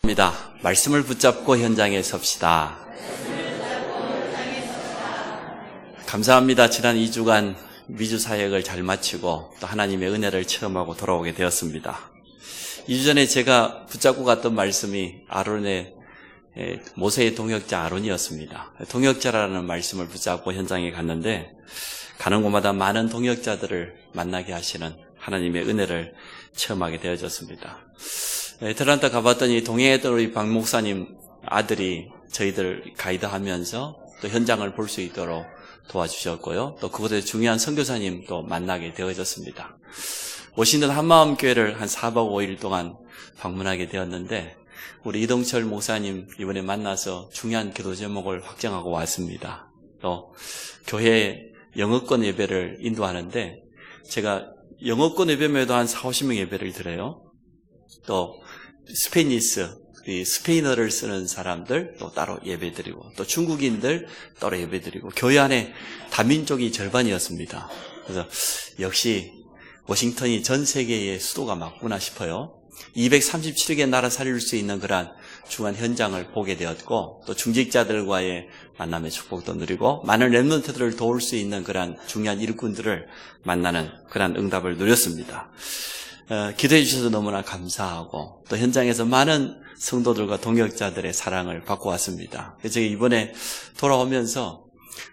입니다. 말씀을 붙잡고 현장에 섭시다. 감사합니다. 지난 2주간 미주 사역을 잘 마치고 또 하나님의 은혜를 체험하고 돌아오게 되었습니다. 2주 전에 제가 붙잡고 갔던 말씀이 모세의 동역자 아론이었습니다. 동역자라는 말씀을 붙잡고 현장에 갔는데 가는 곳마다 많은 동역자들을 만나게 하시는 하나님의 은혜를 체험하게 되어졌습니다. 애틀란타 가봤더니 동행했던 우리 박 목사님 아들이 저희들 가이드하면서 또 현장을 볼 수 있도록 도와주셨고요. 또 그곳에 중요한 선교사님도 만나게 되어졌습니다. 워싱턴 한마음교회를 한 4박 5일 동안 방문하게 되었는데 우리 이동철 목사님 이번에 만나서 중요한 기도 제목을 확정하고 왔습니다. 또 교회 영어권 예배를 인도하는데 제가 영어권 예배에도 한 40~50명 예배를 드려요. 또 스페인어를 쓰는 사람들 또 따로 예배드리고 또 중국인들 따로 예배드리고 교회 안에 다민족이 절반이었습니다. 그래서 역시 워싱턴이 전 세계의 수도가 맞구나 싶어요. 237개 나라 살릴 수 있는 그러한 중요한 현장을 보게 되었고 또 중직자들과의 만남의 축복도 누리고 많은 렘넌트들을 도울 수 있는 그러한 중요한 일꾼들을 만나는 그러한 응답을 누렸습니다. 기도해 주셔서 너무나 감사하고 또 현장에서 많은 성도들과 동역자들의 사랑을 받고 왔습니다. 그래서 제가 이번에 돌아오면서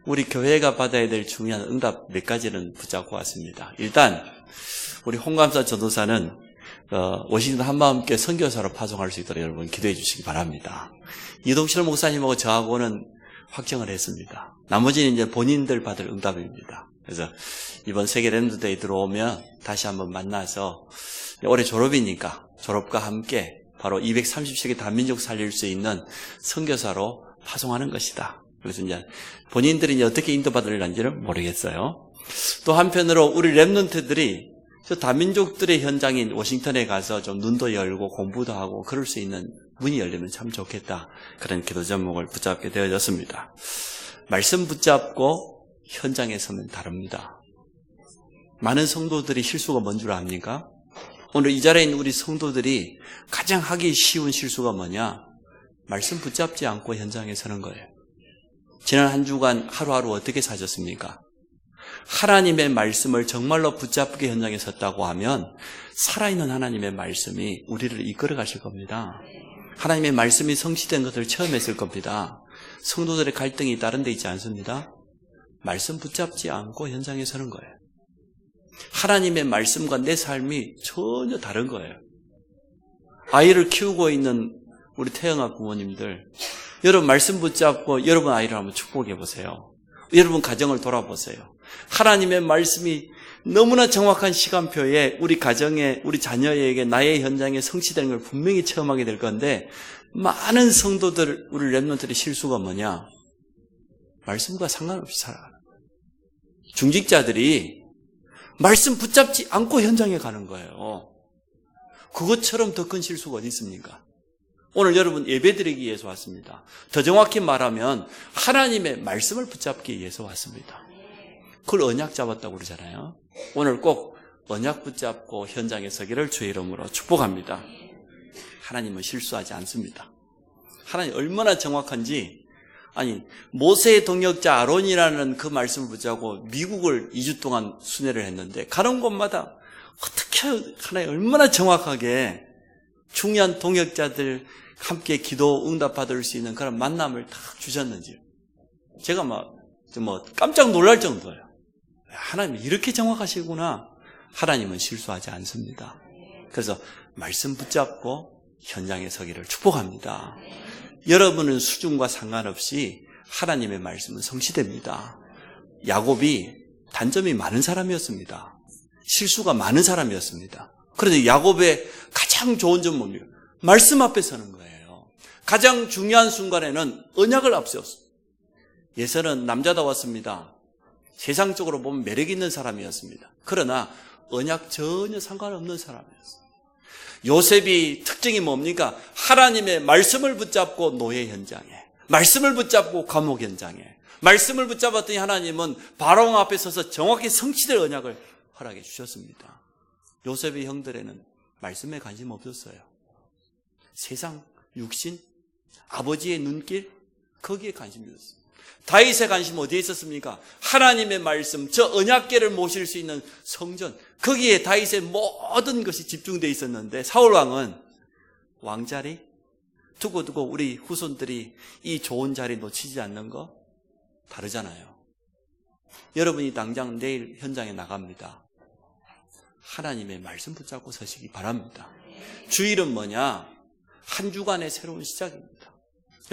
우리 교회가 받아야 될 중요한 응답 몇 가지는 붙잡고 왔습니다. 일단 우리 홍감사 전도사는 워싱턴 한마음교회 선교사로 파송할 수 있도록 여러분 기도해 주시기 바랍니다. 이동철 목사님하고 저하고는 확정을 했습니다. 나머지는 이제 본인들 받을 응답입니다. 그래서 이번 세계 렘넌트데이 들어오면 다시 한번 만나서 올해 졸업이니까 졸업과 함께 바로 237개 다민족 살릴 수 있는 선교사로 파송하는 것이다. 그래서 이제 본인들이 이제 어떻게 인도받을는지는 모르겠어요. 또 한편으로 우리 렘넌트들이 저 다민족들의 현장인 워싱턴에 가서 좀 눈도 열고 공부도 하고 그럴 수 있는 문이 열리면 참 좋겠다. 그런 기도 제목을 붙잡게 되어졌습니다. 말씀 붙잡고 현장에 서면 다릅니다. 많은 성도들이 실수가 뭔 줄 압니까? 오늘 이 자리에 있는 우리 성도들이 가장 하기 쉬운 실수가 뭐냐? 말씀 붙잡지 않고 현장에 서는 거예요. 지난 한 주간 하루하루 어떻게 사셨습니까? 하나님의 말씀을 정말로 붙잡게 현장에 섰다고 하면 살아있는 하나님의 말씀이 우리를 이끌어 가실 겁니다. 하나님의 말씀이 성취된 것을 체험했을 겁니다. 성도들의 갈등이 다른 데 있지 않습니다. 말씀 붙잡지 않고 현장에 서는 거예요. 하나님의 말씀과 내 삶이 전혀 다른 거예요. 아이를 키우고 있는 우리 태영아 부모님들, 여러분 말씀 붙잡고 여러분 아이를 한번 축복해 보세요. 여러분 가정을 돌아보세요. 하나님의 말씀이 너무나 정확한 시간표에 우리 가정에 우리 자녀에게 나의 현장에 성취되는 걸 분명히 체험하게 될 건데 많은 성도들 우리 렘넌트들의 실수가 뭐냐? 말씀과 상관없이 살아가는 거예요. 중직자들이 말씀 붙잡지 않고 현장에 가는 거예요. 그것처럼 더 큰 실수가 어디 있습니까? 오늘 여러분 예배드리기 위해서 왔습니다. 더 정확히 말하면 하나님의 말씀을 붙잡기 위해서 왔습니다. 그걸 언약 잡았다고 그러잖아요. 오늘 꼭 언약 붙잡고 현장에 서기를 주의 이름으로 축복합니다. 하나님은 실수하지 않습니다. 하나님 얼마나 정확한지, 모세의 동역자 아론이라는 그 말씀을 붙잡고 미국을 2주 동안 순회를 했는데 가는 곳마다 어떻게 하나님 얼마나 정확하게 중요한 동역자들 함께 기도 응답 받을 수 있는 그런 만남을 다 주셨는지 제가 깜짝 놀랄 정도예요. 하나님이 이렇게 정확하시구나. 하나님은 실수하지 않습니다. 그래서 말씀 붙잡고 현장에 서기를 축복합니다. 여러분은 수준과 상관없이 하나님의 말씀은 성취됩니다. 야곱이 단점이 많은 사람이었습니다. 실수가 많은 사람이었습니다. 그런데 야곱의 가장 좋은 점은 뭡니까? 말씀 앞에 서는 거예요. 가장 중요한 순간에는 언약을 앞세웠어요. 예서는 남자다웠습니다. 세상적으로 보면 매력 있는 사람이었습니다. 그러나 언약 전혀 상관없는 사람이었어요. 요셉이 특징이 뭡니까? 하나님의 말씀을 붙잡고 노예 현장에, 말씀을 붙잡고 감옥 현장에, 말씀을 붙잡았더니 하나님은 바로 앞에 서서 정확히 성취될 언약을 허락해 주셨습니다. 요셉의 형들에는 말씀에 관심 없었어요. 세상 육신? 아버지의 눈길? 거기에 관심이 있었어요. 다윗의 관심은 어디에 있었습니까? 하나님의 말씀, 저 언약궤를 모실 수 있는 성전, 거기에 다윗의 모든 것이 집중되어 있었는데 사울왕은 왕자리? 두고두고 우리 후손들이 이 좋은 자리 놓치지 않는 거 다르잖아요. 여러분이 당장 내일 현장에 나갑니다. 하나님의 말씀 붙잡고 서시기 바랍니다. 주일은 뭐냐? 한 주간의 새로운 시작입니다.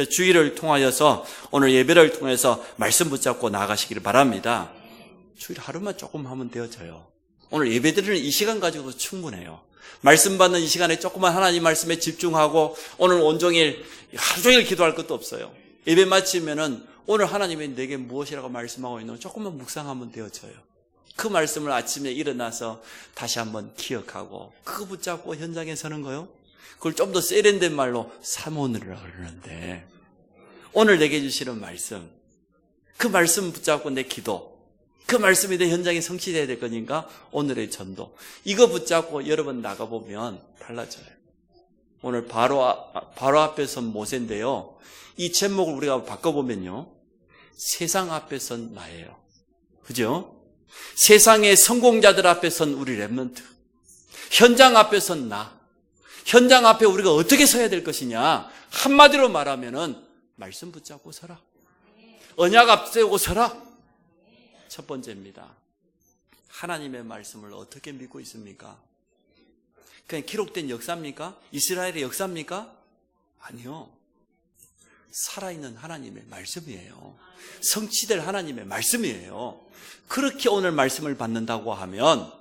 주일을 통하여서 오늘 예배를 통해서 말씀 붙잡고 나가시기를 바랍니다. 주일 하루만 조금 하면 되어져요. 오늘 예배드리는 이 시간 가지고도 충분해요. 말씀 받는 이 시간에 조금만 하나님 말씀에 집중하고 오늘 온종일 하루 종일 기도할 것도 없어요. 예배 마치면은 오늘 하나님이 내게 무엇이라고 말씀하고 있는 거 조금만 묵상하면 되어져요. 그 말씀을 아침에 일어나서 다시 한번 기억하고 그거 붙잡고 현장에 서는 거요. 그걸 좀 더 세련된 말로 사모늘이라고 그러는데 오늘 내게 주시는 말씀, 그 말씀 붙잡고 내 기도, 그 말씀이 내 현장에 성취돼야 될 거니까 오늘의 전도, 이거 붙잡고 여러분 나가보면 달라져요. 오늘 바로 앞에 선 모세인데요, 이 제목을 우리가 바꿔보면요, 세상 앞에 선 나예요. 그죠? 세상의 성공자들 앞에 선 우리 렘넌트, 현장 앞에 선 나, 현장 앞에 우리가 어떻게 서야 될 것이냐, 한마디로 말하면은 말씀 붙잡고 서라, 언약 앞세우고 서라. 첫 번째입니다. 하나님의 말씀을 어떻게 믿고 있습니까? 그냥 기록된 역사입니까? 이스라엘의 역사입니까? 아니요. 살아있는 하나님의 말씀이에요. 성취될 하나님의 말씀이에요. 그렇게 오늘 말씀을 받는다고 하면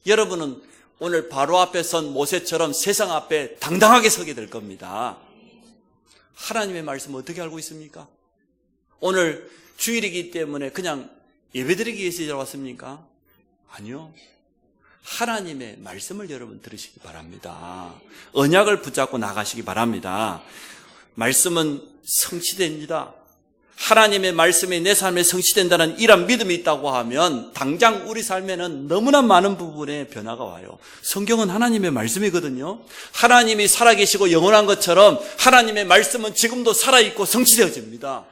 여러분은 오늘 바로 앞에 선 모세처럼 세상 앞에 당당하게 서게 될 겁니다. 하나님의 말씀 어떻게 알고 있습니까? 오늘 주일이기 때문에 그냥 예배드리기 위해서 왔습니까? 아니요. 하나님의 말씀을 여러분 들으시기 바랍니다. 언약을 붙잡고 나가시기 바랍니다. 말씀은 성취됩니다. 하나님의 말씀이 내 삶에 성취된다는 이런 믿음이 있다고 하면 당장 우리 삶에는 너무나 많은 부분에 변화가 와요. 성경은 하나님의 말씀이거든요. 하나님이 살아계시고 영원한 것처럼 하나님의 말씀은 지금도 살아있고 성취되어집니다.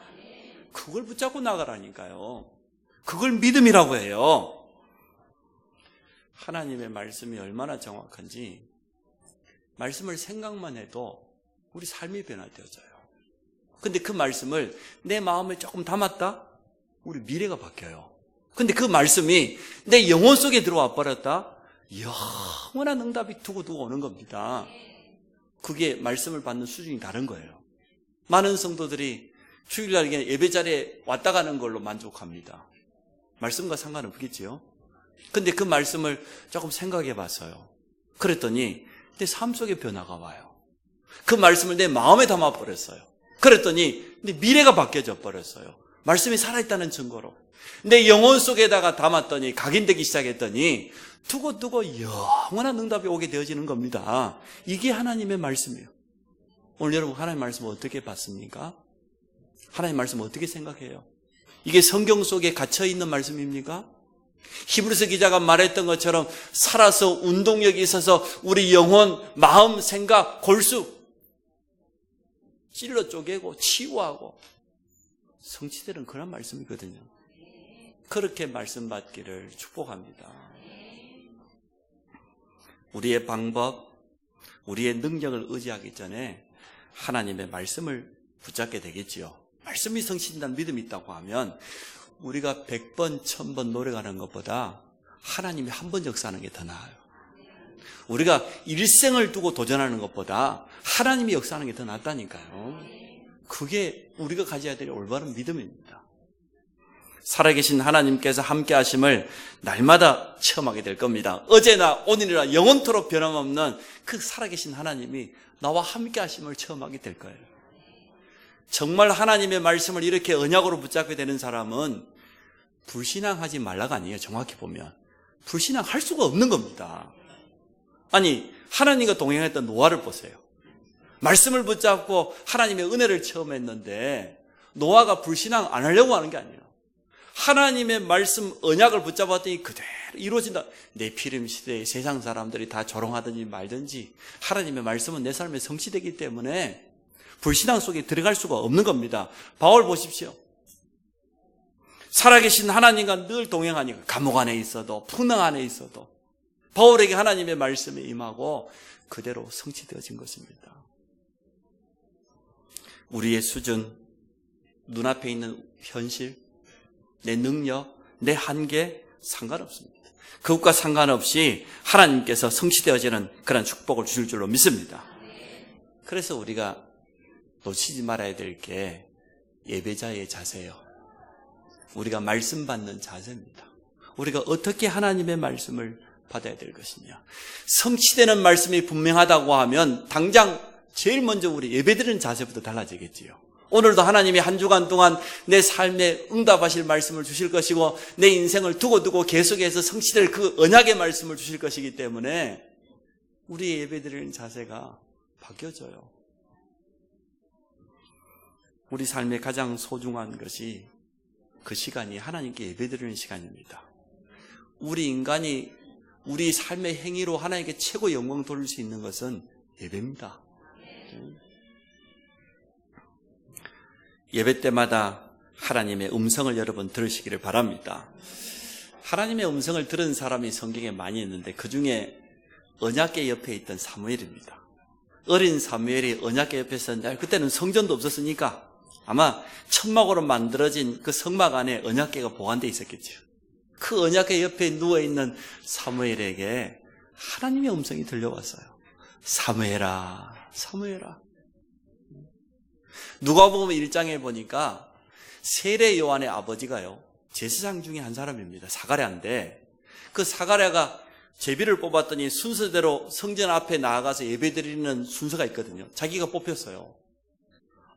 그걸 붙잡고 나가라니까요. 그걸 믿음이라고 해요. 하나님의 말씀이 얼마나 정확한지 말씀을 생각만 해도 우리 삶이 변화되어져요. 근데 그 말씀을 내 마음에 조금 담았다? 우리 미래가 바뀌어요. 근데 그 말씀이 내 영혼 속에 들어와 버렸다? 영원한 응답이 두고두고 오는 겁니다. 그게 말씀을 받는 수준이 다른 거예요. 많은 성도들이 주일날 예배 자리에 왔다 가는 걸로 만족합니다. 말씀과 상관없겠지요. 근데 그 말씀을 조금 생각해 봤어요. 그랬더니 내 삶 속에 변화가 와요. 그 말씀을 내 마음에 담아 버렸어요. 그랬더니 내 미래가 바뀌어져 버렸어요. 말씀이 살아있다는 증거로. 내 영혼 속에다가 담았더니 각인되기 시작했더니 두고두고 영원한 응답이 오게 되어지는 겁니다. 이게 하나님의 말씀이에요. 오늘 여러분 하나님의 말씀을 어떻게 받습니까? 하나님의 말씀을 어떻게 생각해요? 이게 성경 속에 갇혀있는 말씀입니까? 히브리서 기자가 말했던 것처럼 살아서 운동력이 있어서 우리 영혼, 마음, 생각, 골수 찔러 쪼개고 치유하고 성취되는 그런 말씀이거든요. 그렇게 말씀 받기를 축복합니다. 우리의 방법, 우리의 능력을 의지하기 전에 하나님의 말씀을 붙잡게 되겠지요. 말씀이 성취된다는 믿음이 있다고 하면 우리가 100번, 1000번 노력하는 것보다 하나님이 한 번 역사하는 게 더 나아요. 우리가 일생을 두고 도전하는 것보다 하나님이 역사하는 게 더 낫다니까요. 그게 우리가 가져야 될 올바른 믿음입니다. 살아계신 하나님께서 함께 하심을 날마다 체험하게 될 겁니다. 어제나 오늘이나 영원토록 변함없는 그 살아계신 하나님이 나와 함께 하심을 체험하게 될 거예요. 정말 하나님의 말씀을 이렇게 언약으로 붙잡게 되는 사람은 불신앙하지 말라가 아니에요. 정확히 보면 불신앙할 수가 없는 겁니다. 아니, 하나님과 동행했던 노아를 보세요. 말씀을 붙잡고 하나님의 은혜를 체험했는데 노아가 불신앙 안 하려고 하는 게 아니에요. 하나님의 말씀 언약을 붙잡았더니 그대로 이루어진다. 네피림 시대의 세상 사람들이 다 조롱하든지 말든지 하나님의 말씀은 내 삶에 성취되기 때문에 불신앙 속에 들어갈 수가 없는 겁니다. 바울 보십시오. 살아계신 하나님과 늘 동행하니까 감옥 안에 있어도 풍랑 안에 있어도 바울에게 하나님의 말씀이 임하고 그대로 성취되어진 것입니다. 우리의 수준, 눈앞에 있는 현실, 내 능력, 내 한계 상관없습니다. 그것과 상관없이 하나님께서 성취되어지는 그런 축복을 주실 줄로 믿습니다. 그래서 우리가 놓치지 말아야 될 게 예배자의 자세예요. 우리가 말씀 받는 자세입니다. 우리가 어떻게 하나님의 말씀을 받아야 될 것이냐. 성취되는 말씀이 분명하다고 하면 당장 제일 먼저 우리 예배드리는 자세부터 달라지겠지요. 오늘도 하나님이 한 주간 동안 내 삶에 응답하실 말씀을 주실 것이고 내 인생을 두고두고 계속해서 성취될 그 언약의 말씀을 주실 것이기 때문에 우리의 예배드리는 자세가 바뀌어져요. 우리 삶의 가장 소중한 것이 그 시간이 하나님께 예배드리는 시간입니다. 우리 인간이 우리 삶의 행위로 하나님께 최고 영광 돌릴 수 있는 것은 예배입니다. 예배 때마다 하나님의 음성을 여러분 들으시기를 바랍니다. 하나님의 음성을 들은 사람이 성경에 많이 있는데 그 중에 언약궤 옆에 있던 사무엘입니다. 어린 사무엘이 언약궤 옆에 있었는데 그때는 성전도 없었으니까 아마 천막으로 만들어진 그 성막 안에 언약궤가 보관되어 있었겠죠. 그 언약궤 옆에 누워있는 사무엘에게 하나님의 음성이 들려왔어요. 사무엘아, 사무엘아. 누가복음 1장에 보니까 세례 요한의 아버지가요, 제사장 중에 한 사람입니다. 사가랴인데 그 사가랴가 제비를 뽑았더니 순서대로 성전 앞에 나아가서 예배드리는 순서가 있거든요. 자기가 뽑혔어요.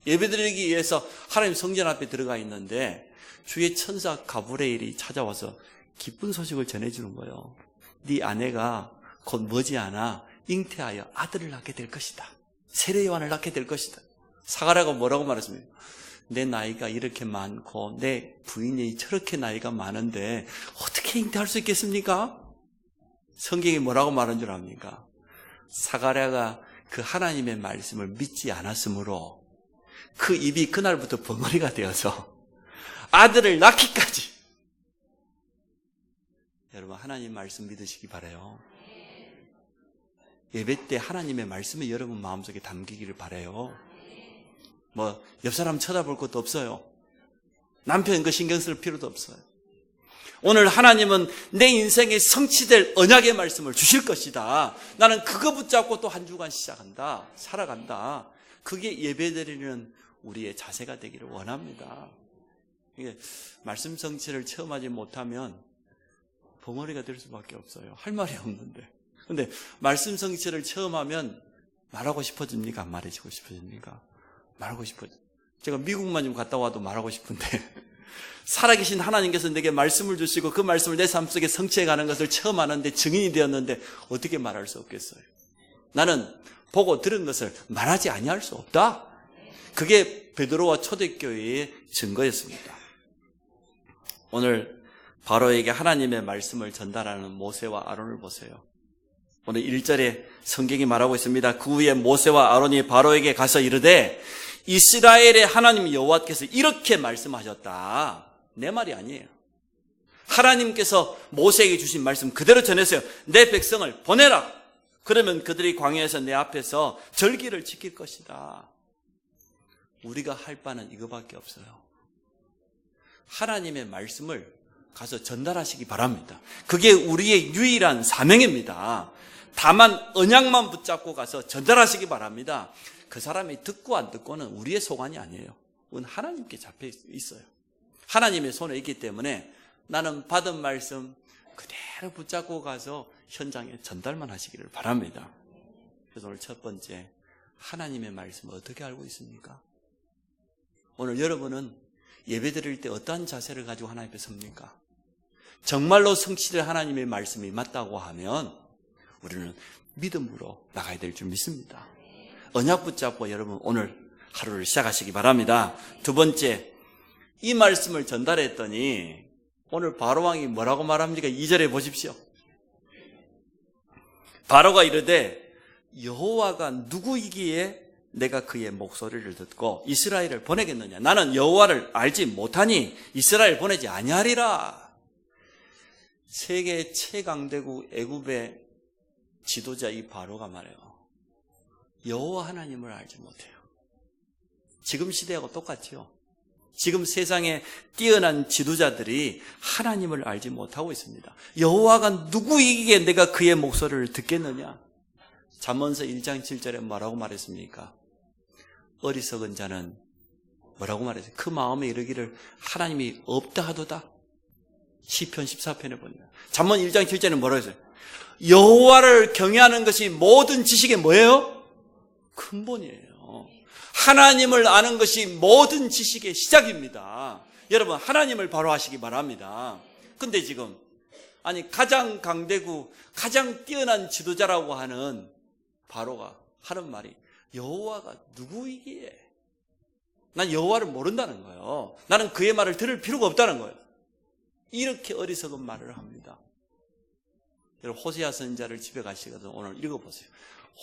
예배드리기 위해서 하나님 성전 앞에 들어가 있는데 주의 천사 가브리엘이 찾아와서 기쁜 소식을 전해주는 거예요. 네 아내가 곧 머지않아 잉태하여 아들을 낳게 될 것이다. 세례 요한을 낳게 될 것이다. 사가랴가 뭐라고 말했습니까? 내 나이가 이렇게 많고 내 부인이 저렇게 나이가 많은데 어떻게 잉태할 수 있겠습니까? 성경이 뭐라고 말한 줄 압니까? 사가랴가 그 하나님의 말씀을 믿지 않았으므로 그 입이 그날부터 벙어리가 되어서 아들을 낳기까지. 여러분 하나님 말씀 믿으시기 바라요. 예배 때 하나님의 말씀이 여러분 마음속에 담기기를 바라요. 뭐 옆 사람 쳐다볼 것도 없어요. 남편 그 신경 쓸 필요도 없어요. 오늘 하나님은 내 인생에 성취될 언약의 말씀을 주실 것이다. 나는 그거 붙잡고 또 한 주간 시작한다. 살아간다. 그게 예배드리는 우리의 자세가 되기를 원합니다. 이게 말씀 성취를 체험하지 못하면 벙어리가 될 수밖에 없어요. 할 말이 없는데. 근데 말씀 성취를 체험하면 말하고 싶어집니까? 안 말해주고 싶어집니까? 말하고 싶어져. 제가 미국만 좀 갔다 와도 말하고 싶은데 살아계신 하나님께서 내게 말씀을 주시고 그 말씀을 내 삶 속에 성취해가는 것을 체험하는데 증인이 되었는데 어떻게 말할 수 없겠어요? 나는 보고 들은 것을 말하지 아니할 수 없다. 그게 베드로와 초대교회의 증거였습니다. 오늘 바로에게 하나님의 말씀을 전달하는 모세와 아론을 보세요. 오늘 1절에 성경이 말하고 있습니다. 그 후에 모세와 아론이 바로에게 가서 이르되 이스라엘의 하나님 여호와께서 이렇게 말씀하셨다. 내 말이 아니에요. 하나님께서 모세에게 주신 말씀 그대로 전했어요. 내 백성을 보내라. 그러면 그들이 광야에서 내 앞에서 절기를 지킬 것이다. 우리가 할 바는 이거밖에 없어요. 하나님의 말씀을 가서 전달하시기 바랍니다. 그게 우리의 유일한 사명입니다. 다만 언약만 붙잡고 가서 전달하시기 바랍니다. 그 사람이 듣고 안 듣고는 우리의 소관이 아니에요. 그건 하나님께 잡혀 있어요. 하나님의 손에 있기 때문에 나는 받은 말씀 그대로 붙잡고 가서 현장에 전달만 하시기를 바랍니다. 그래서 오늘 첫 번째, 하나님의 말씀을 어떻게 알고 있습니까? 오늘 여러분은 예배 드릴 때 어떠한 자세를 가지고 하나님 앞에 섭니까? 정말로 성취될 하나님의 말씀이 맞다고 하면 우리는 믿음으로 나가야 될 줄 믿습니다. 언약 붙잡고 여러분 오늘 하루를 시작하시기 바랍니다. 두 번째, 이 말씀을 전달했더니 오늘 바로왕이 뭐라고 말합니까? 2절에 보십시오. 바로가 이르되 여호와가 누구이기에 내가 그의 목소리를 듣고 이스라엘을 보내겠느냐? 나는 여호와를 알지 못하니 이스라엘 보내지 아니하리라. 세계 최강대국 애굽의 지도자 이 바로가 말해요. 여호와 하나님을 알지 못해요. 지금 시대하고 똑같죠. 지금 세상에 뛰어난 지도자들이 하나님을 알지 못하고 있습니다. 여호와가 누구이기에 내가 그의 목소리를 듣겠느냐? 잠언서 1장 7절에 뭐라고 말했습니까? 어리석은 자는 뭐라고 말했어요? 그 마음에 이르기를 하나님이 없다 하도다. 시편 14편에 보니까 잠언 1장 7절에 뭐라고 했어요? 여호와를 경외하는 것이 모든 지식의 뭐예요? 근본이에요. 하나님을 아는 것이 모든 지식의 시작입니다. 여러분, 하나님을 바로 하시기 바랍니다. 근데 지금 가장 강대국, 가장 뛰어난 지도자라고 하는 바로가 하는 말이 여호와가 누구이기에? 난 여호와를 모른다는 거예요. 나는 그의 말을 들을 필요가 없다는 거예요. 이렇게 어리석은 말을 합니다. 여러분, 호세아 선지자를 집에 가시거든 오늘 읽어보세요.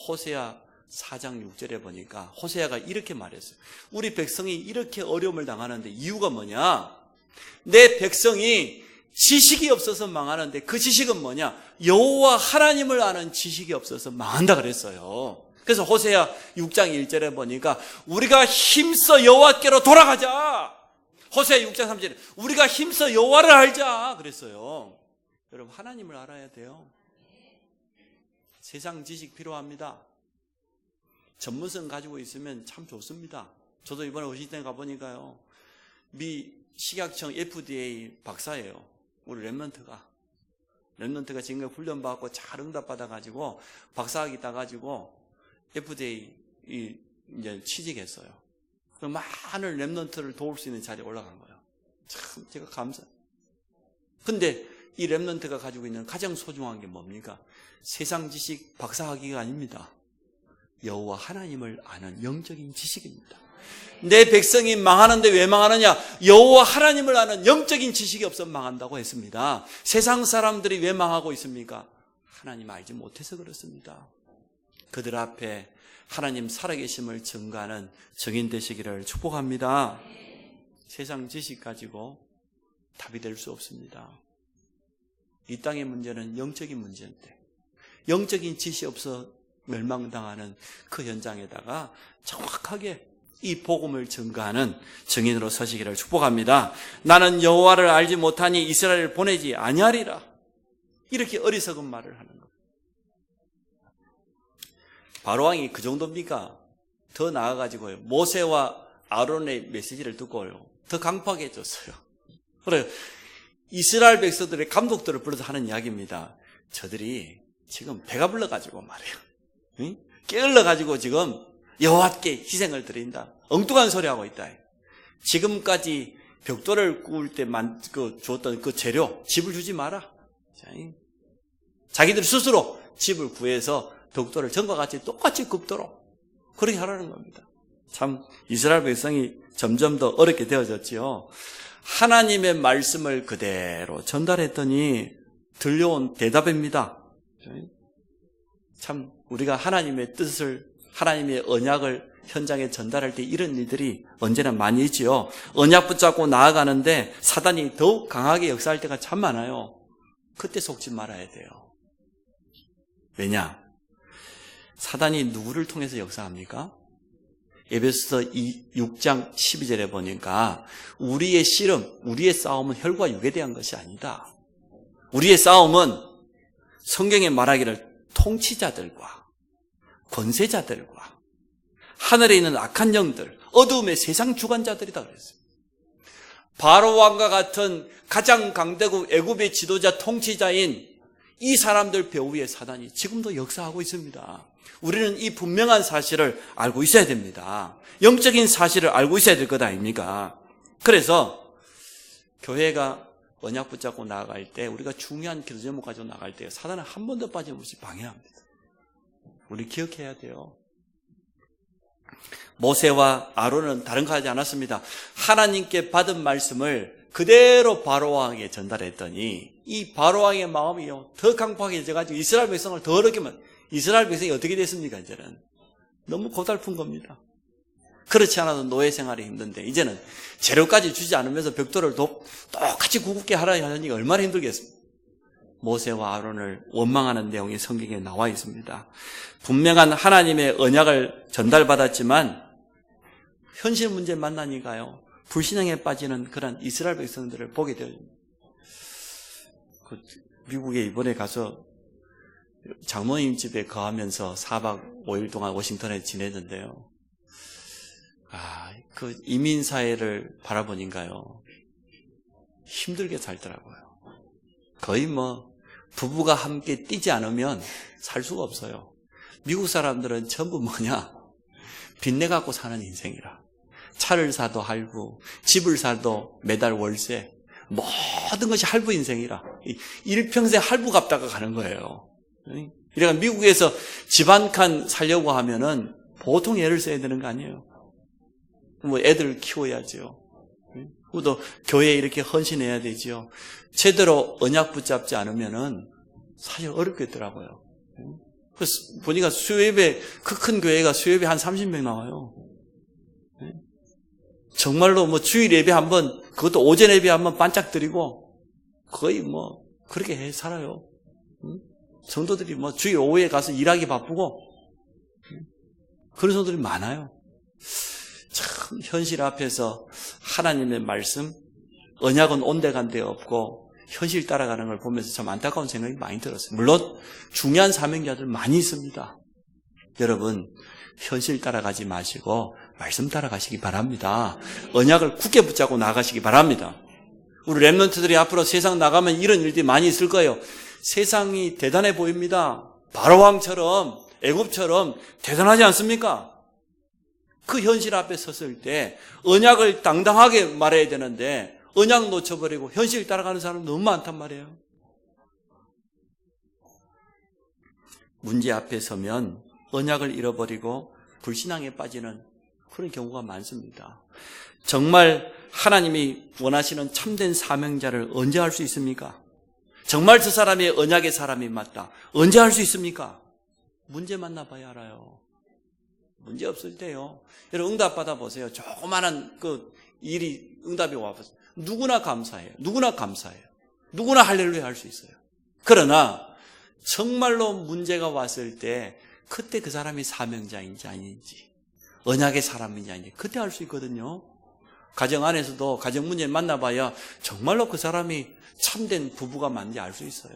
호세아 4장 6절에 보니까 호세아가 이렇게 말했어요. 우리 백성이 이렇게 어려움을 당하는데 이유가 뭐냐? 내 백성이 지식이 없어서 망하는데 그 지식은 뭐냐? 여호와 하나님을 아는 지식이 없어서 망한다 그랬어요. 그래서 호세아 6장 1절에 보니까 우리가 힘써 여호와께로 돌아가자. 호세아 6장 3절에 우리가 힘써 여호와를 알자 그랬어요. 여러분, 하나님을 알아야 돼요. 세상 지식 필요합니다. 전문성 가지고 있으면 참 좋습니다. 저도 이번에 워싱턴에 가보니까요, 미 식약청 FDA 박사예요. 우리 랩런트가 지금 훈련받고 잘 응답받아가지고 박사학위 따가지고 FDA 이제 취직했어요. 많은 랩런트를 도울 수 있는 자리에 올라간 거예요. 참 제가 감사해요. 근데 이 랩런트가 가지고 있는 가장 소중한 게 뭡니까? 세상 지식 박사학위가 아닙니다. 여호와 하나님을 아는 영적인 지식입니다. 내 백성이 망하는데 왜 망하느냐? 여호와 하나님을 아는 영적인 지식이 없어 망한다고 했습니다. 세상 사람들이 왜 망하고 있습니까? 하나님 알지 못해서 그렇습니다. 그들 앞에 하나님 살아계심을 증거하는 증인 되시기를 축복합니다. 세상 지식 가지고 답이 될 수 없습니다. 이 땅의 문제는 영적인 문제인데 영적인 지식이 없어 멸망당하는 그 현장에다가 정확하게 이 복음을 증거하는 증인으로 서시기를 축복합니다. 나는 여호와를 알지 못하니 이스라엘을 보내지 아니하리라. 이렇게 어리석은 말을 하는 것. 바로왕이 그 정도입니까? 더 나아가지고요, 모세와 아론의 메시지를 듣고요, 더 강팍해 졌어요. 그래요. 이스라엘 백성들의 감독들을 불러서 하는 이야기입니다. 저들이 지금 배가 불러가지고 말이에요, 응? 게을러가지고 지금 여호와께 희생을 드린다. 엉뚱한 소리 하고 있다. 지금까지 벽돌을 구울 때 주었던 그 재료, 집을 주지 마라. 자기들 스스로 집을 구해서 벽돌을 전과 같이 똑같이 굽도록 그렇게 하라는 겁니다. 참 이스라엘 백성이 점점 더 어렵게 되어졌지요. 하나님의 말씀을 그대로 전달했더니 들려온 대답입니다. 참 우리가 하나님의 뜻을, 하나님의 언약을 현장에 전달할 때 이런 일들이 언제나 많이 있지요. 언약 붙잡고 나아가는데 사단이 더욱 강하게 역사할 때가 참 많아요. 그때 속지 말아야 돼요. 왜냐? 사단이 누구를 통해서 역사합니까? 에베소서 6장 12절에 보니까 우리의 씨름, 우리의 싸움은 혈과 육에 대한 것이 아니다. 우리의 싸움은 성경에 말하기를 통치자들과 권세자들과 하늘에 있는 악한 영들, 어두움의 세상 주관자들이다 그랬어요. 바로왕과 같은 가장 강대국 애굽의 지도자 통치자인 이 사람들 배후에 사단이 지금도 역사하고 있습니다. 우리는 이 분명한 사실을 알고 있어야 됩니다. 영적인 사실을 알고 있어야 될 것 아닙니까? 그래서 교회가 언약 붙잡고 나아갈 때, 우리가 중요한 기도 제목 가지고 나갈 때 사단은 한 번도 빠짐없이 방해합니다. 우리 기억해야 돼요. 모세와 아론은 다른 거 하지 않았습니다. 하나님께 받은 말씀을 그대로 바로왕에게 전달했더니 이 바로왕의 마음이요 더 강팍해져가지고 이스라엘 백성을 더 어렵게 만. 이스라엘 백성이 어떻게 됐습니까? 이제는 너무 고달픈 겁니다. 그렇지 않아도 노예 생활이 힘든데 이제는 재료까지 주지 않으면서 벽돌을 똑같이 굳게 하라 하니 얼마나 힘들겠습니까? 모세와 아론을 원망하는 내용이 성경에 나와 있습니다. 분명한 하나님의 언약을 전달받았지만 현실 문제 만나니까요, 불신앙에 빠지는 그런 이스라엘 백성들을 보게 돼요. 미국에 이번에 가서 장모님 집에 거하면서 4박 5일 동안 워싱턴에 지내는데요. 그 이민사회를 바라보니까요, 힘들게 살더라고요. 거의 부부가 함께 뛰지 않으면 살 수가 없어요. 미국 사람들은 전부 빚내 갖고 사는 인생이라. 차를 사도 할부, 집을 사도 매달 월세, 모든 것이 할부 인생이라. 일평생 할부 갚다가 가는 거예요. 그러니까 미국에서 집 한 칸 살려고 하면은 보통 애를 써야 되는 거 아니에요. 애들 키워야죠. 또 교회에 이렇게 헌신해야 되지요. 제대로 언약 붙잡지 않으면은 사실 어렵겠더라고요. 그래서 보니까 수요예배, 그 큰 교회가 수요예배 한 30명 나와요. 정말로 주일 예배 한번, 그것도 오전 예배 한번 반짝 드리고 거의 그렇게 해 살아요. 성도들이 주일 오후에 가서 일하기 바쁘고 그런 성도들이 많아요. 참 현실 앞에서 하나님의 말씀, 언약은 온데간데 없고 현실 따라가는 걸 보면서 참 안타까운 생각이 많이 들었어요. 물론 중요한 사명자들 많이 있습니다. 여러분, 현실 따라가지 마시고 말씀 따라가시기 바랍니다. 언약을 굳게 붙잡고 나가시기 바랍니다. 우리 렘넌트들이 앞으로 세상 나가면 이런 일들이 많이 있을 거예요. 세상이 대단해 보입니다. 바로왕처럼, 애굽처럼 대단하지 않습니까? 그 현실 앞에 섰을 때 언약을 당당하게 말해야 되는데 언약 놓쳐버리고 현실 따라가는 사람 너무 많단 말이에요. 문제 앞에 서면 언약을 잃어버리고 불신앙에 빠지는 그런 경우가 많습니다. 정말 하나님이 원하시는 참된 사명자를 언제 할 수 있습니까? 정말 저 사람이 언약의 사람이 맞다. 언제 할 수 있습니까? 문제 만나봐야 알아요. 문제 없을 때요. 여러분 응답 받아보세요. 조그마한 일이 응답이 와보세요. 누구나 감사해요. 누구나 감사해요. 누구나 할렐루야 할 수 있어요. 그러나 정말로 문제가 왔을 때 그때 그 사람이 사명자인지 아닌지, 언약의 사람인지 아닌지 그때 알 수 있거든요. 가정 안에서도 가정 문제를 만나봐야 정말로 그 사람이 참된 부부가 맞는지 알 수 있어요.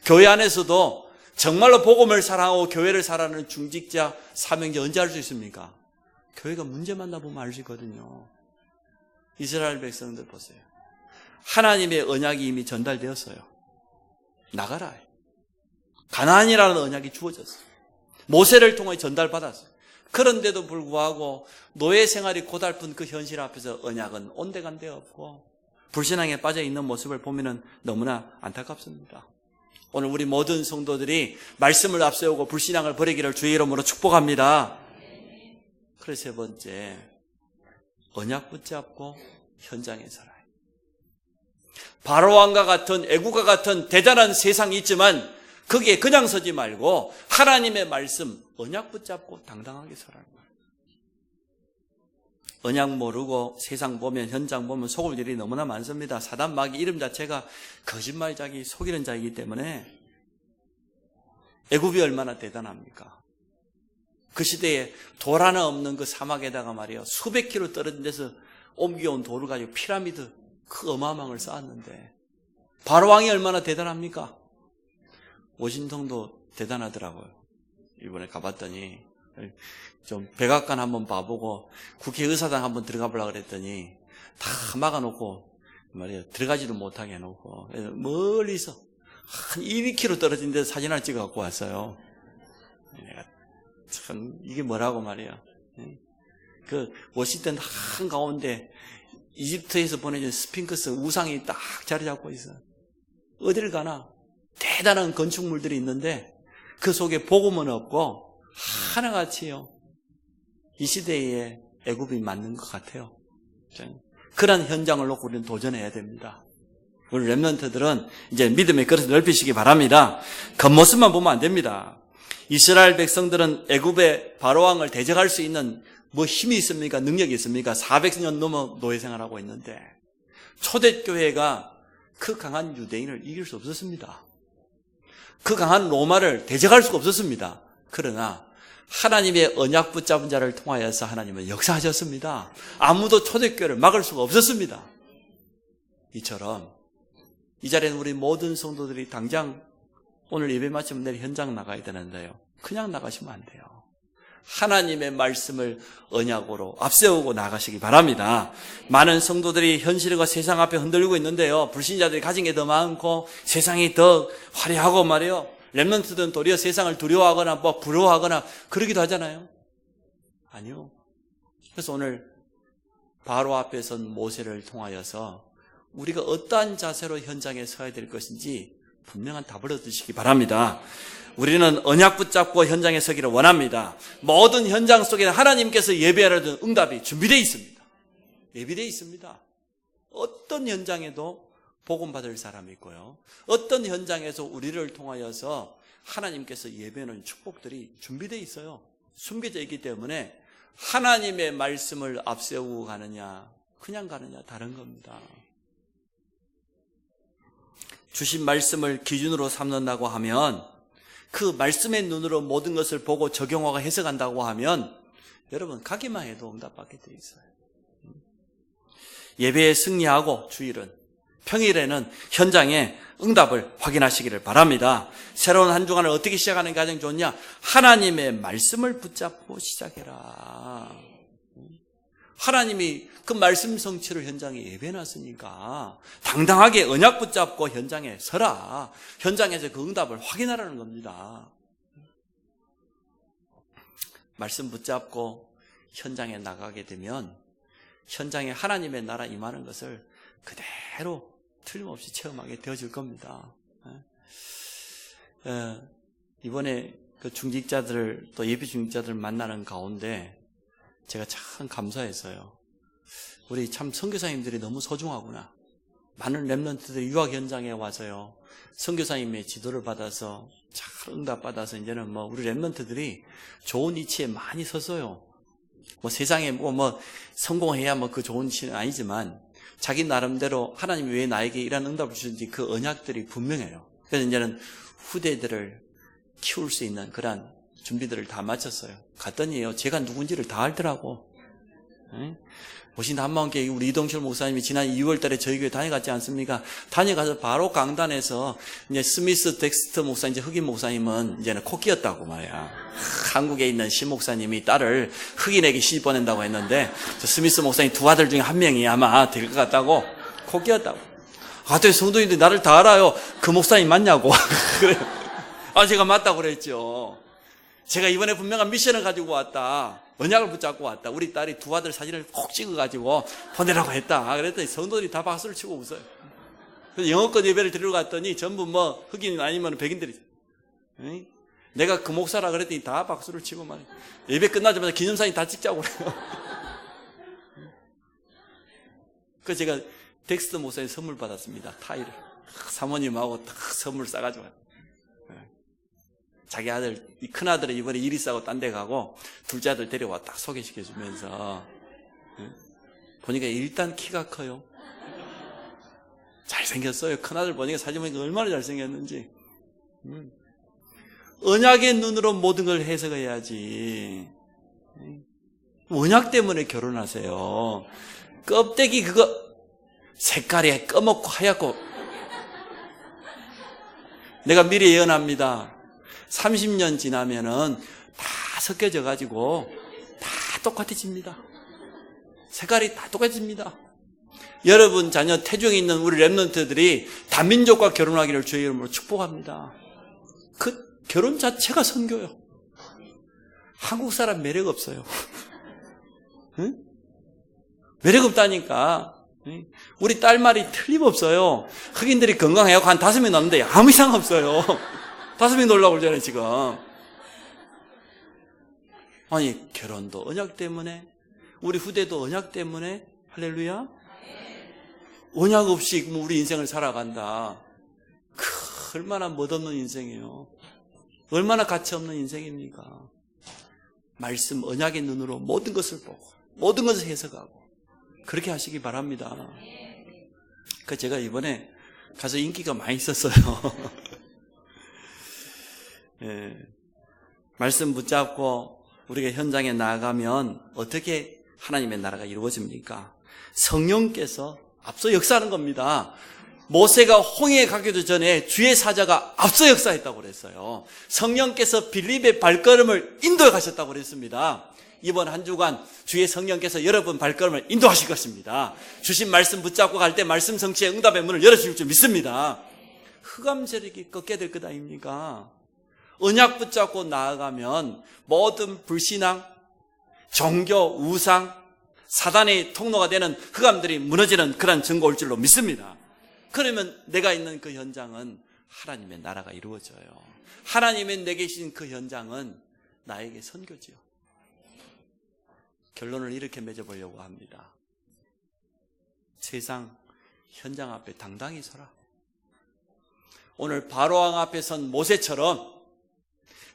교회 안에서도 정말로 복음을 사랑하고 교회를 사랑하는 중직자, 사명자 언제 알 수 있습니까? 교회가 문제 만나보면 알 수 있거든요. 이스라엘 백성들 보세요. 하나님의 언약이 이미 전달되었어요. 나가라. 가나안이라는 언약이 주어졌어요. 모세를 통해 전달받았어요. 그런데도 불구하고 노예 생활이 고달픈 그 현실 앞에서 언약은 온데간데 없고 불신앙에 빠져있는 모습을 보면 너무나 안타깝습니다. 오늘 우리 모든 성도들이 말씀을 앞세우고 불신앙을 버리기를 주의 이름으로 축복합니다. 그래서 세 번째, 언약 붙잡고 현장에 살아요. 바로왕과 같은 애국과 같은 대단한 세상이 있지만 거기에 그냥 서지 말고 하나님의 말씀, 언약 붙잡고 당당하게 살아요. 언약 모르고 세상 보면, 현장 보면 속을 일이 너무나 많습니다. 사단 마귀 이름 자체가 거짓말자기, 속이는 자이기 때문에. 애굽이 얼마나 대단합니까? 그 시대에 돌 하나 없는 그 사막에다가 말이에요, 수백 킬로 떨어진 데서 옮겨온 돌을 가지고 피라미드 그 어마어마한 걸 쌓았는데, 바로왕이 얼마나 대단합니까? 워싱턴도 대단하더라고요. 이번에 가봤더니 좀 백악관 한번 봐보고 국회의사당 한번 들어가 보려고 그랬더니 다 막아놓고 말이에요, 들어가지도 못하게 해놓고 멀리서 한 200km 떨어진 데서 사진 하나 찍어 갖고 왔어요. 내가 참 이게 뭐라고 말이에요. 그 워싱턴 한가운데 이집트에서 보내준 스핑크스 우상이 딱 자리 잡고 있어요. 어디를 가나 대단한 건축물들이 있는데 그 속에 복음은 없고 하나같이요, 이 시대에 애굽이 맞는 것 같아요. 그런 현장을 놓고 우리는 도전해야 됩니다. 우리 렘넌트들은 이제 믿음의 그릇을 넓히시기 바랍니다. 겉모습만 보면 안 됩니다. 이스라엘 백성들은 애굽의 바로왕을 대적할 수 있는 뭐 힘이 있습니까? 능력이 있습니까? 400년 넘어 노예 생활하고 있는데 초대교회가 그 강한 유대인을 이길 수 없었습니다. 그 강한 로마를 대적할 수가 없었습니다. 그러나 하나님의 언약 붙잡은 자를 통하여서 하나님은 역사하셨습니다. 아무도 초대교회를 막을 수가 없었습니다. 이처럼 이 자리에는 우리 모든 성도들이 당장 오늘 예배 마치면 내일 현장 나가야 되는데요. 그냥 나가시면 안 돼요. 하나님의 말씀을 언약으로 앞세우고 나가시기 바랍니다. 많은 성도들이 현실과 세상 앞에 흔들리고 있는데요. 불신자들이 가진 게 더 많고 세상이 더 화려하고 말이에요. 렘넌트들은 도리어 세상을 두려워하거나 뭐 부러워하거나 그러기도 하잖아요. 아니요. 그래서 오늘 바로 앞에 선 모세를 통하여서 우리가 어떠한 자세로 현장에 서야 될 것인지 분명한 답을 얻으시기 바랍니다. 우리는 언약 붙잡고 현장에 서기를 원합니다. 모든 현장 속에는 하나님께서 예배하려는 응답이 준비되어 있습니다. 예비되어 있습니다. 어떤 현장에도 복음 받을 사람이 있고요. 어떤 현장에서 우리를 통하여서 하나님께서 예배하는 축복들이 준비되어 있어요. 숨겨져 있기 때문에 하나님의 말씀을 앞세우고 가느냐 그냥 가느냐 다른 겁니다. 주신 말씀을 기준으로 삼는다고 하면 그 말씀의 눈으로 모든 것을 보고 적용하고 해석한다고 하면 여러분 가기만 해도 응답받게 돼 있어요. 예배에 승리하고 주일은 평일에는 현장에 응답을 확인하시기를 바랍니다. 새로운 한 주간을 어떻게 시작하는 게 가장 좋냐? 하나님의 말씀을 붙잡고 시작해라. 하나님이 그 말씀 성취를 현장에 예배해놨으니까 당당하게 언약 붙잡고 현장에 서라. 현장에서 그 응답을 확인하라는 겁니다. 말씀 붙잡고 현장에 나가게 되면 현장에 하나님의 나라 임하는 것을 그대로 틀림없이 체험하게 되어질 겁니다. 이번에 그 중직자들 또 예비 중직자들 만나는 가운데 제가 참 감사했어요. 우리 참 선교사님들이 너무 소중하구나. 많은 렘넌트들이 유학 현장에 와서요. 선교사님의 지도를 받아서 잘 응답받아서 이제는 뭐 우리 렘넌트들이 좋은 위치에 많이 섰어요. 뭐 세상에 뭐 성공해야 뭐 그 좋은 위치는 아니지만 자기 나름대로 하나님이 왜 나에게 이런 응답을 주는지 그 언약들이 분명해요. 그래서 이제는 후대들을 키울 수 있는 그런 준비들을 다 마쳤어요. 갔더니요, 제가 누군지를 다 알더라고. 보신 한마음교회 우리 이동철 목사님이 지난 2월 달에 저희 교회 다녀갔지 않습니까? 다녀가서 바로 강단에서 이제 스미스 덱스터 목사, 이제 흑인 목사님은 이제는 코 끼었다고 말이야. 한국에 있는 신 목사님이 딸을 흑인에게 시집 보낸다고 했는데, 저 스미스 목사님 두 아들 중에 한 명이 아마 될 것 같다고 코 끼었다고. 갑자기 성도님들이 나를 다 알아요. 그 목사님 맞냐고. 그래요. 제가 맞다고 그랬죠. 제가 이번에 분명한 미션을 가지고 왔다. 언약을 붙잡고 왔다. 우리 딸이 두 아들 사진을 콕 찍어가지고 보내라고 했다. 그랬더니 성도들이 다 박수를 치고 웃어요. 그래서 영어권 예배를 드리러 갔더니 전부 뭐 흑인 아니면 백인들이. 내가 그 목사라 그랬더니 다 박수를 치고 말이야. 예배 끝나자마자 기념사진 다 찍자고 그래요. 그래서 제가 덱스터 목사님 선물 받았습니다. 타이를. 사모님하고 딱 선물 싸가지고. 자기 아들, 큰 아들은 이번에 일 있다고 딴 데 가고 둘째 아들 데려와 딱 소개시켜주면서 보니까 일단 키가 커요. 잘생겼어요. 큰 아들 보니까 사진 보니까 얼마나 잘생겼는지. 언약의 눈으로 모든 걸 해석해야지. 언약 때문에 결혼하세요. 껍데기 그거 색깔이 검었고 하얗고. 내가 미리 예언합니다. 30년 지나면은 다 섞여져 가지고 다 똑같아집니다. 색깔이 다 똑같아집니다. 여러분 자녀 태중에 있는 우리 렘넌트들이 다민족과 결혼하기를 주의 이름으로 축복합니다. 그 결혼 자체가 선교요. 한국 사람 매력 없어요. 응? 매력 없다니까. 우리 딸 말이 틀림없어요. 흑인들이 건강해요. 한 5명 남는데 아무 이상 없어요. 5명 놀라고 그러잖아요, 지금. 아니, 결혼도 언약 때문에, 우리 후대도 언약 때문에, 할렐루야? 언약 없이 우리 인생을 살아간다. 얼마나 멋없는 인생이에요. 얼마나 가치 없는 인생입니까? 말씀, 언약의 눈으로 모든 것을 보고 모든 것을 해석하고 그렇게 하시기 바랍니다. 제가 이번에 가서 인기가 많이 있었어요. 예, 말씀 붙잡고 우리가 현장에 나아가면 어떻게 하나님의 나라가 이루어집니까? 성령께서 앞서 역사하는 겁니다. 모세가 홍해에 가기도 전에 주의 사자가 앞서 역사했다고 그랬어요. 성령께서 빌립의 발걸음을 인도해 가셨다고 그랬습니다. 이번 한 주간 주의 성령께서 여러분 발걸음을 인도하실 것입니다. 주신 말씀 붙잡고 갈 때 말씀 성취의 응답의 문을 열어주실 줄 믿습니다. 흑암 세력이 꺾게 될 것 아닙니까? 언약 붙잡고 나아가면 모든 불신앙, 종교, 우상, 사단의 통로가 되는 흑암들이 무너지는 그런 증거 올 줄로 믿습니다. 그러면 내가 있는 그 현장은 하나님의 나라가 이루어져요. 하나님의 내게 계신 그 현장은 나에게 선교지요. 결론을 이렇게 맺어보려고 합니다. 세상 현장 앞에 당당히 서라. 오늘 바로왕 앞에 선 모세처럼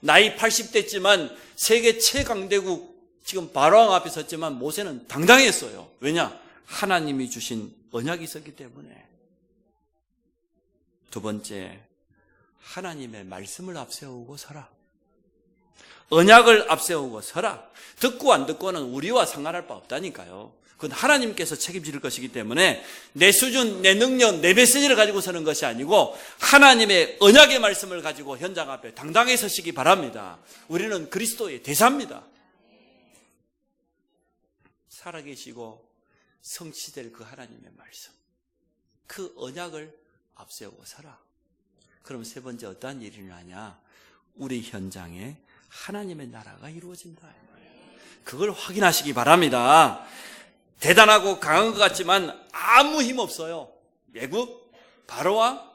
나이 80대지만 세계 최강대국 지금 바로왕 앞에 섰지만 모세는 당당했어요. 왜냐? 하나님이 주신 언약이 있었기 때문에. 두 번째, 하나님의 말씀을 앞세우고 서라. 언약을 앞세우고 서라. 듣고 안 듣고는 우리와 상관할 바 없다니까요. 그건 하나님께서 책임질 것이기 때문에 내 수준, 내 능력, 내 메시지를 가지고 서는 것이 아니고 하나님의 언약의 말씀을 가지고 현장 앞에 당당히 서시기 바랍니다. 우리는 그리스도의 대사입니다. 살아계시고 성취될 그 하나님의 말씀, 그 언약을 앞세우고 살아. 그럼 세 번째 어떠한 일이 일어나냐? 우리 현장에 하나님의 나라가 이루어진다. 그걸 확인하시기 바랍니다. 대단하고 강한 것 같지만 아무 힘 없어요. 애굽, 바로왕,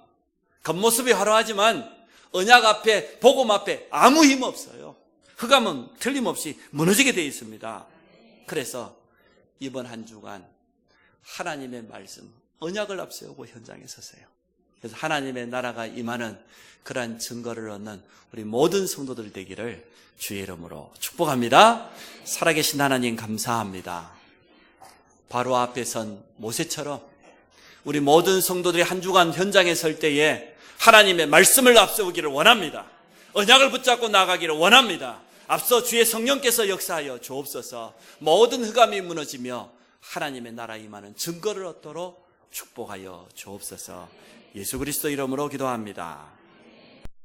겉모습이 화려하지만 언약 앞에, 복음 앞에 아무 힘 없어요. 흑암은 틀림없이 무너지게 되어 있습니다. 그래서 이번 한 주간 하나님의 말씀, 언약을 앞세우고 현장에 서세요. 그래서 하나님의 나라가 임하는 그러한 증거를 얻는 우리 모든 성도들 되기를 주의 이름으로 축복합니다. 살아계신 하나님 감사합니다. 바로 앞에 선 모세처럼 우리 모든 성도들이 한 주간 현장에 설 때에 하나님의 말씀을 앞세우기를 원합니다. 언약을 붙잡고 나가기를 원합니다. 앞서 주의 성령께서 역사하여 주옵소서. 모든 흑암이 무너지며 하나님의 나라 임하는 증거를 얻도록 축복하여 주옵소서. 예수 그리스도 이름으로 기도합니다.